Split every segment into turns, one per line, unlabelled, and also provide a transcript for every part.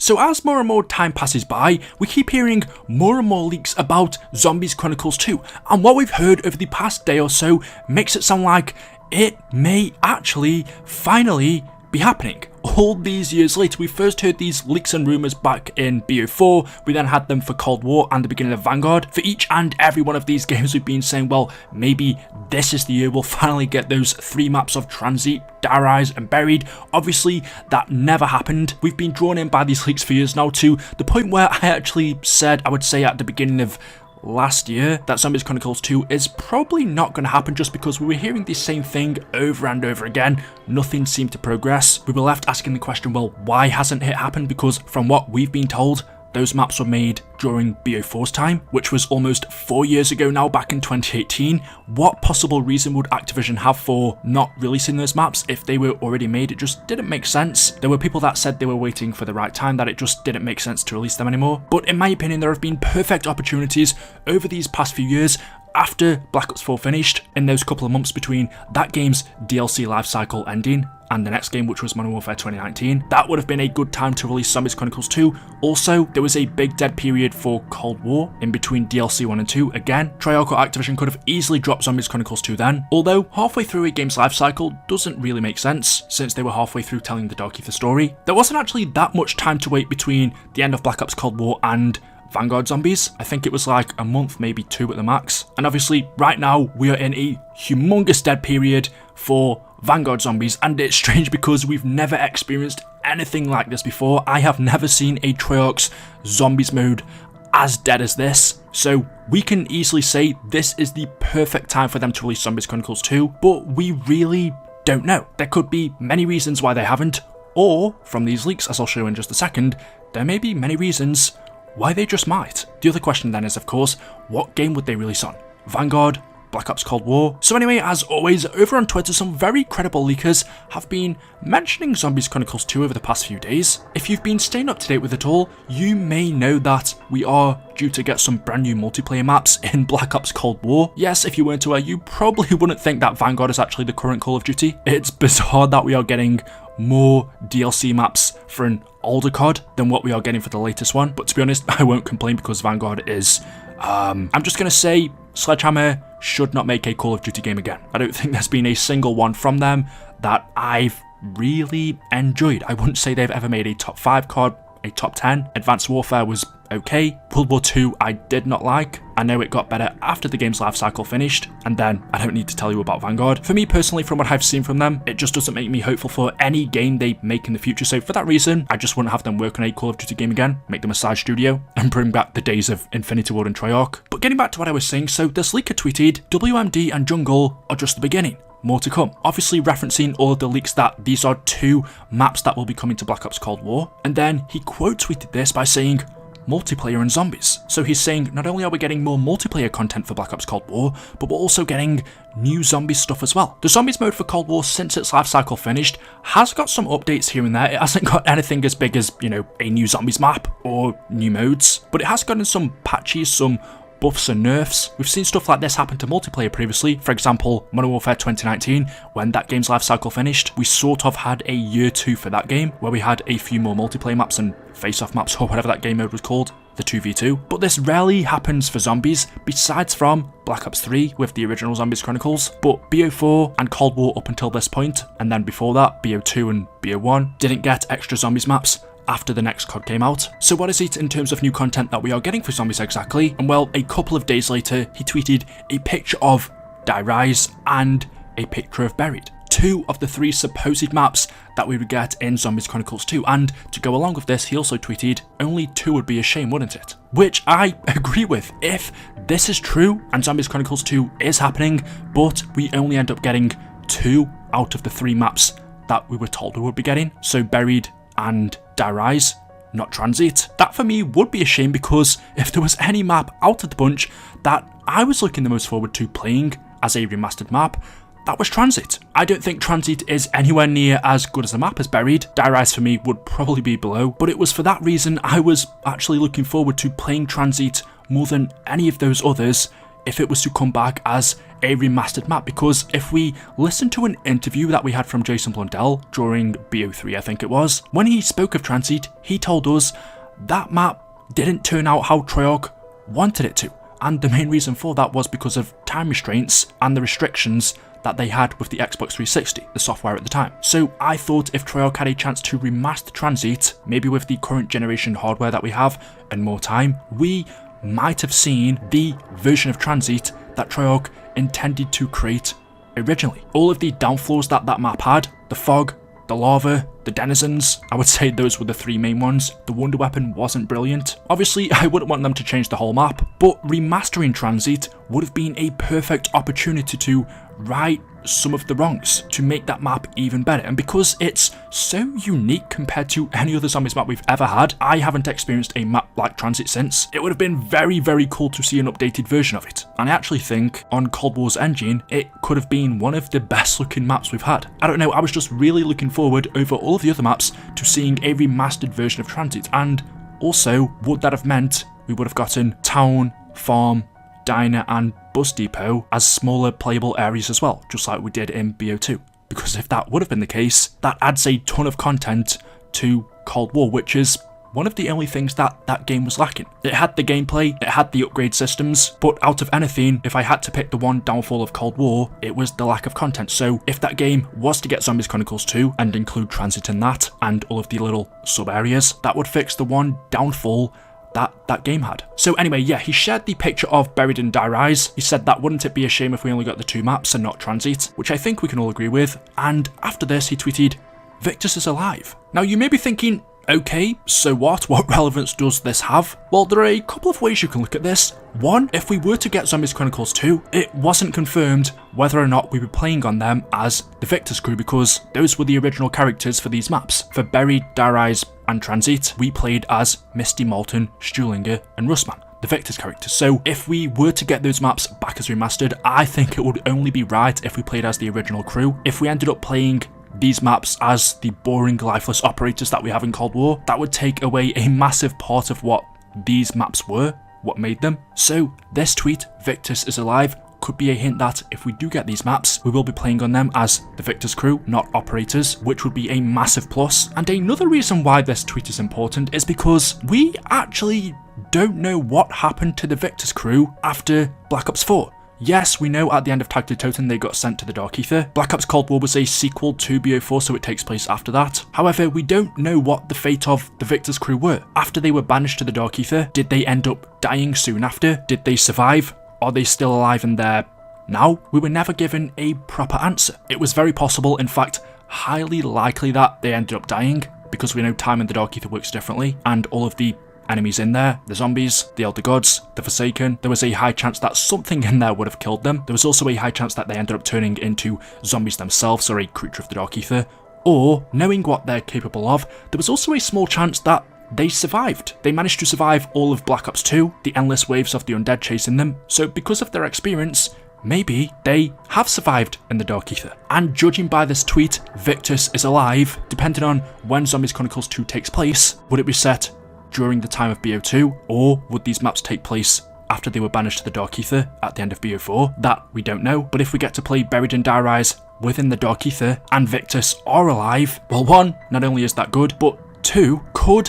So as more and more time passes by, we keep hearing more and more leaks about Zombies Chronicles 2, and what we've heard over the past day or so makes it sound like it may actually finally be happening. All these years later, we first heard these leaks and rumours back in BO4, we then had them for Cold War and the beginning of Vanguard. For each and every one of these games we've been saying, well, maybe this is the year we'll finally get those 3 maps of Tranzit, Die Rise and Buried. Obviously, that never happened. We've been drawn in by these leaks for years now, to the point where I actually said, I would say at the beginning of last year, that Zombies Chronicles 2 is probably not going to happen, just because we were hearing the same thing over and over again. Nothing seemed to progress. We were left asking the question, well, why hasn't it happened? Because from what we've been told, those maps were made during BO4's time, which was almost 4 years ago now, back in 2018. What possible reason would Activision have for not releasing those maps if they were already made? It just didn't make sense. There were people that said they were waiting for the right time, that it just didn't make sense to release them anymore. But in my opinion, there have been perfect opportunities over these past few years after Black Ops 4 finished, in those couple of months between that game's DLC lifecycle ending and the next game, which was Modern Warfare 2019. That would have been a good time to release Zombies Chronicles 2. Also, there was a big dead period for Cold War in between DLC 1 and 2. Again, Treyarch or Activision could have easily dropped Zombies Chronicles 2 then, although halfway through a game's lifecycle doesn't really make sense, since they were halfway through telling the Dark Ether story. There wasn't actually that much time to wait between the end of Black Ops Cold War and Vanguard Zombies. I think it was like a month, maybe 2 at the max. And obviously, right now, we are in a humongous dead period for Vanguard Zombies, and it's strange because we've never experienced anything like this before. I have never seen a Treyarch's Zombies mode as dead as this, so we can easily say this is the perfect time for them to release Zombies Chronicles 2, but we really don't know. There could be many reasons why they haven't, or, from these leaks, as I'll show in just a second, there may be many reasons why they just might. The other question then is, of course, what game would they release on? Vanguard? Black Ops Cold War? So anyway, as always, over on Twitter, some very credible leakers have been mentioning Zombies Chronicles 2 over the past few days. If you've been staying up to date with it all, you may know that we are due to get some brand new multiplayer maps in Black Ops Cold War. Yes, if you weren't aware, you probably wouldn't think that Vanguard is actually the current Call of Duty. It's bizarre that we are getting more DLC maps for an older COD than what we are getting for the latest one, but to be honest, I won't complain because Vanguard is, I'm just going to say, Sledgehammer should not make a Call of Duty game again. I don't think there's been a single one from them that I've really enjoyed. I wouldn't say they've ever made a top 5 COD, a top 10. Advanced Warfare was okay. World War II I did not like. I know it got better after the game's life cycle finished, and then I don't need to tell you about Vanguard. For me personally, from what I've seen from them, it just doesn't make me hopeful for any game they make in the future, so for that reason, I just wouldn't have them work on a Call of Duty game again, make them a side studio, and bring back the days of Infinity Ward and Treyarch. But getting back to what I was saying, so this leaker tweeted, WMD and Jungle are just the beginning. More to come. Obviously referencing all of the leaks that these are 2 maps that will be coming to Black Ops Cold War, and then he quote tweeted this by saying, multiplayer and zombies. So he's saying not only are we getting more multiplayer content for Black Ops Cold War, but we're also getting new zombies stuff as well. The zombies mode for Cold War, since its life cycle finished, has got some updates here and there. It hasn't got anything as big as, you know, a new zombies map or new modes, but it has gotten some patches, some buffs and nerfs. We've seen stuff like this happen to multiplayer previously. For example, Modern Warfare 2019, when that game's life cycle finished, we sort of had a year 2 for that game, where we had a few more multiplayer maps and face-off maps, or whatever that game mode was called, the 2v2. But this rarely happens for zombies, besides from Black Ops 3 with the original Zombies Chronicles. But BO4 and Cold War up until this point, and then before that, BO2 and BO1, didn't get extra zombies maps after the next COD came out. So what is it in terms of new content that we are getting for zombies exactly? And well, a couple of days later, he tweeted a picture of Die Rise and a picture of Buried. 2 of the 3 supposed maps that we would get in Zombies Chronicles 2, and to go along with this, he also tweeted, only 2 would be a shame, wouldn't it? Which I agree with. If this is true, and Zombies Chronicles 2 is happening, but we only end up getting 2 out of the 3 maps that we were told we would be getting, so Buried and Die Rise, not Transit, that for me would be a shame, because if there was any map out of the bunch that I was looking the most forward to playing as a remastered map, that was Transit. I don't think Transit is anywhere near as good as a map as Buried. Die Rise for me would probably be below, but it was for that reason I was actually looking forward to playing Transit more than any of those others if it was to come back as a remastered map, because if we listen to an interview that we had from Jason Blundell during BO3, I think it was, when he spoke of Tranzit, he told us that map didn't turn out how Treyarch wanted it to, and the main reason for that was because of time restraints and the restrictions that they had with the Xbox 360, the software at the time. So I thought if Treyarch had a chance to remaster Tranzit, maybe with the current generation hardware that we have and more time, we might have seen the version of Tranzit that Treyarch intended to create originally. All of the downfalls that that map had, the fog, the lava, the denizens, I would say those were the three main ones. The wonder weapon wasn't brilliant. Obviously, I wouldn't want them to change the whole map, but remastering Tranzit would have been a perfect opportunity to right some of the wrongs, to make that map even better. And because it's so unique compared to any other zombies map we've ever had, I haven't experienced a map like Tranzit since. It would have been very, very cool to see an updated version of it. And I actually think on Cold War's engine, it could have been one of the best looking maps we've had. I don't know, I was just really looking forward over all of the other maps to seeing a remastered version of Tranzit. And also, would that have meant we would have gotten town, farm, diner and bus depot as smaller playable areas as well, just like we did in BO2. Because if that would have been the case, that adds a ton of content to Cold War, which is one of the only things that that game was lacking. It had the gameplay, it had the upgrade systems, but out of anything, if I had to pick the one downfall of Cold War, it was the lack of content. So if that game was to get Zombies Chronicles 2 and include Tranzit in that, and all of the little sub areas, that would fix the one downfall that game had. So anyway, yeah, he shared the picture of Buried and Die Rise. He said that wouldn't it be a shame if we only got the two maps and not Tranzit, which I think we can all agree with. And after this, he tweeted, "Victis is alive." Now you may be thinking, okay, so what? What relevance does this have? Well, there are a couple of ways you can look at this. One, if we were to get Zombies Chronicles 2, it wasn't confirmed whether or not we were playing on them as the VICTIS crew, because those were the original characters for these maps. For Buried, Die Rise and Tranzit, we played as Misty, Molten, Stuhlinger and Rustman, the VICTIS characters. So if we were to get those maps back as remastered, I think it would only be right if we played as the original crew. If we ended up playing these maps as the boring, lifeless operators that we have in Cold War, that would take away a massive part of what these maps were, what made them. So this tweet, "Victis is alive," could be a hint that if we do get these maps, we will be playing on them as the VICTIS crew, not operators, which would be a massive plus. And another reason why this tweet is important is because we actually don't know what happened to the VICTIS crew after Black Ops 4. Yes, we know at the end of Tag to Totem they got sent to the Dark Ether. Black Ops Cold War was a sequel to BO4, so it takes place after that. However, we don't know what the fate of the VICTIS crew were. After they were banished to the Dark Ether, did they end up dying soon after? Did they survive? Are they still alive and there now? We were never given a proper answer. It was very possible, in fact, highly likely that they ended up dying, because we know time in the Dark Ether works differently, and all of the enemies in there, the zombies, the Elder Gods, the Forsaken, there was a high chance that something in there would have killed them. There was also a high chance that they ended up turning into zombies themselves, or a creature of the Dark Ether. Or, knowing what they're capable of, there was also a small chance that they survived. They managed to survive all of Black Ops 2, the endless waves of the undead chasing them. So because of their experience, maybe they have survived in the Dark Ether. And judging by this tweet, Victis is alive, depending on when Zombies Chronicles 2 takes place, would it be set during the time of BO2, or would these maps take place after they were banished to the Dark Ether at the end of BO4? That we don't know, but if we get to play Buried and Die Rise within the Dark Ether and Victis are alive, well, one, not only is that good, but two, could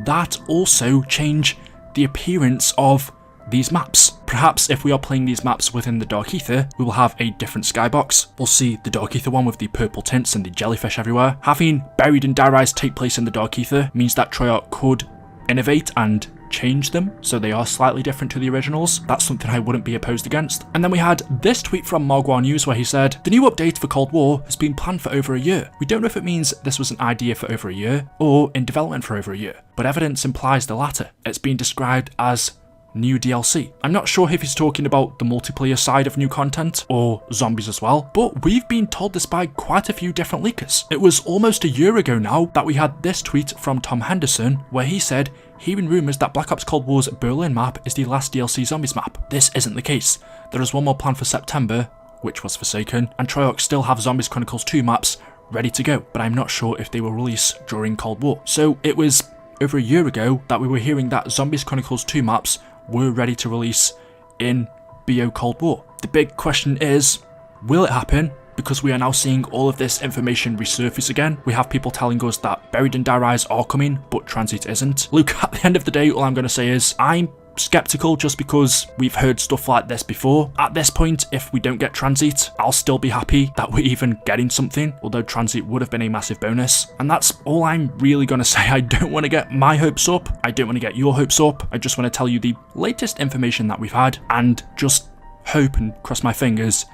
that also change the appearance of these maps? Perhaps if we are playing these maps within the Dark Ether, we will have a different skybox. We'll see the Dark Ether one with the purple tints and the jellyfish everywhere. Having Buried and Die Rise take place in the Dark Ether means that Treyarch could innovate and change them so they are slightly different to the originals. That's something I wouldn't be opposed against. And then we had this tweet from Margwa News where he said, "The new update for Cold War has been planned for over a year. We don't know if it means this was an idea for over a year or in development for over a year, but evidence implies the latter. It's been described as new DLC." I'm not sure if he's talking about the multiplayer side of new content or zombies as well, but we've been told this by quite a few different leakers. It was almost a year ago now that we had this tweet from Tom Henderson where he said, "Hearing rumours that Black Ops Cold War's Berlin map is the last DLC zombies map. This isn't the case. There is one more planned for September, which was Forsaken, and Treyarch still have Zombies Chronicles 2 maps ready to go, but I'm not sure if they will release during Cold War." So it was over a year ago that we were hearing that Zombies Chronicles 2 maps were ready to release in BO Cold War. The big question is, will it happen? Because we are now seeing all of this information resurface again. We have people telling us that Buried and Die Rise are coming, but Transit isn't. Look, at the end of the day, all I'm going to say is I'm skeptical just because we've heard stuff like this before. At this point, if we don't get Transit, I'll still be happy that we're even getting something, although Transit would have been a massive bonus. And that's all I'm really going to say. I don't want to get my hopes up. I don't want to get your hopes up. I just want to tell you the latest information that we've had and just hope and cross my fingers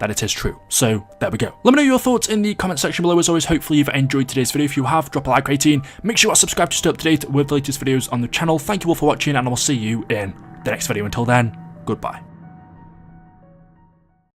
that it is true. So there we go. Let me know your thoughts in the comment section below. As always, hopefully you've enjoyed today's video. If you have, drop a like rating. Make sure you are subscribed to stay up to date with the latest videos on the channel. Thank you all for watching, and I will see you in the next video. Until then, goodbye.